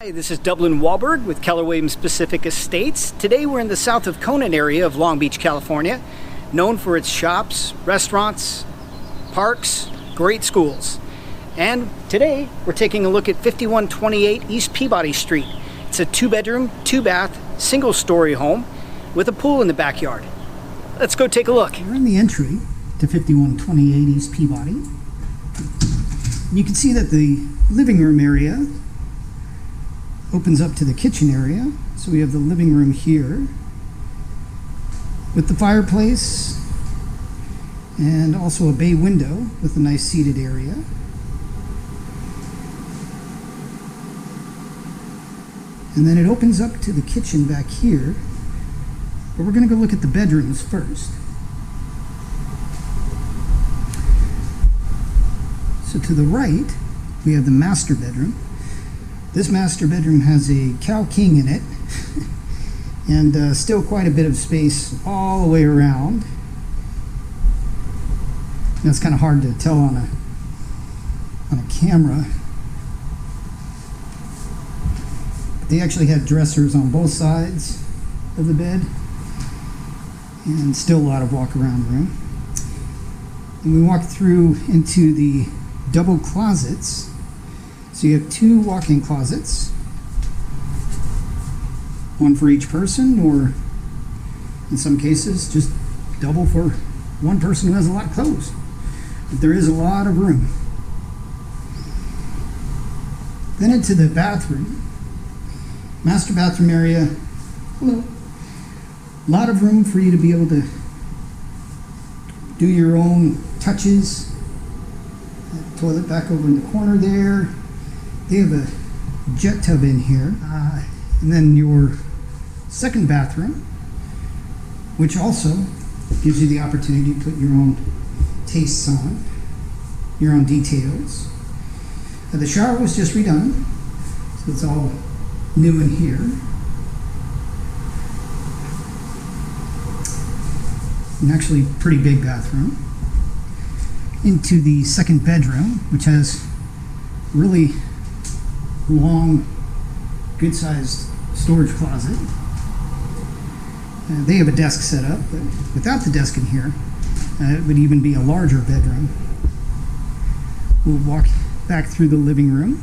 Hi, this is Dublin Wahlberg with Keller Williams Pacific Estates. Today we're in the South of Conant area of Long Beach, California, known for its shops, restaurants, parks, great schools. And today we're taking a look at 5128 East Peabody Street. It's a 2-bedroom, 2-bath, single-story home with a pool in the backyard. Let's go take a look. We're in the entry to 5128 East Peabody. You can see that the living room area opens up to the kitchen area. So we have the living room here with the fireplace and also a bay window with a nice seated area. And then it opens up to the kitchen back here, but we're going to go look at the bedrooms first. So to the right, we have the master bedroom. This master bedroom has a cow king in it and still quite a bit of space all the way around. That's kind of hard to tell on a camera. But they actually had dressers on both sides of the bed and still a lot of walk around room. And we walk through into the double closets. So you have 2 walk-in closets, one for each person, or in some cases just double for one person who has a lot of clothes. But there is a lot of room. Then into the bathroom, master bathroom area. Hello. A lot of room for you to be able to do your own touches. Toilet back over in the corner there. They have a jet tub in here, and then your second bathroom, which also gives you the opportunity to put your own tastes on, your own details. The shower was just redone, so it's all new in here. And actually pretty big bathroom. Into the second bedroom, which has really long, good-sized storage closet. They have a desk set up, but without the desk in here, it would even be a larger bedroom. We'll walk back through the living room.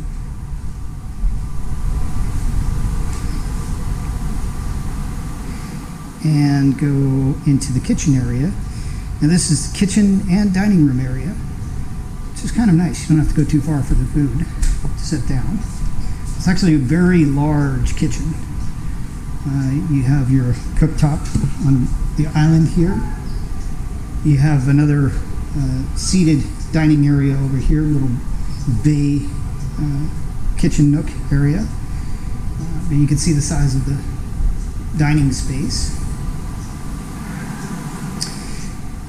And go into the kitchen area. Now this is the kitchen and dining room area, which is kind of nice. You don't have to go too far for the food to sit down. It's actually a very large kitchen. You have your cooktop on the island here. You have another seated dining area over here, little bay kitchen nook area. But you can see the size of the dining space.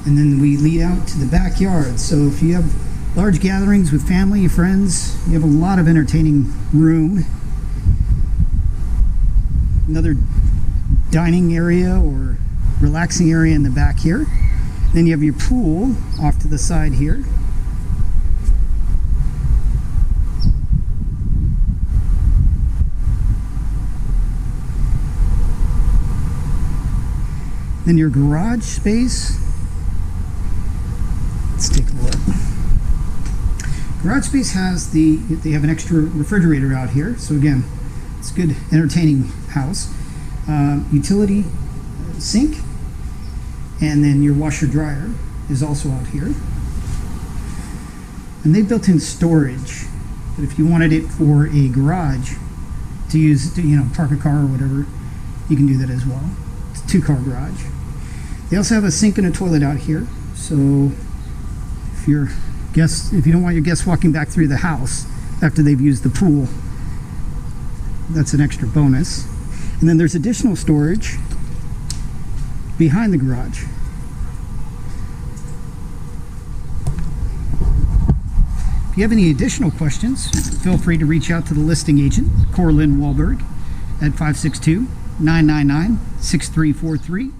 And then we lead out to the backyard. So if you have large gatherings with family, friends, you have a lot of entertaining room. Another dining area or relaxing area in the back here. Then you have your pool off to the side here. Then your garage space. Let's take a look. Garage space has they have an extra refrigerator out here. So again, it's a good entertaining house. Utility sink, and then your washer dryer is also out here. And they built in storage, but if you wanted it for a garage to use, park a car or whatever, you can do that as well. It's a 2-car garage. They also have a sink and a toilet out here. So if you don't want your guests walking back through the house after they've used the pool, that's an extra bonus. And then there's additional storage behind the garage. If you have any additional questions, feel free to reach out to the listing agent, Corlin Wahlberg, at 562-999-6343.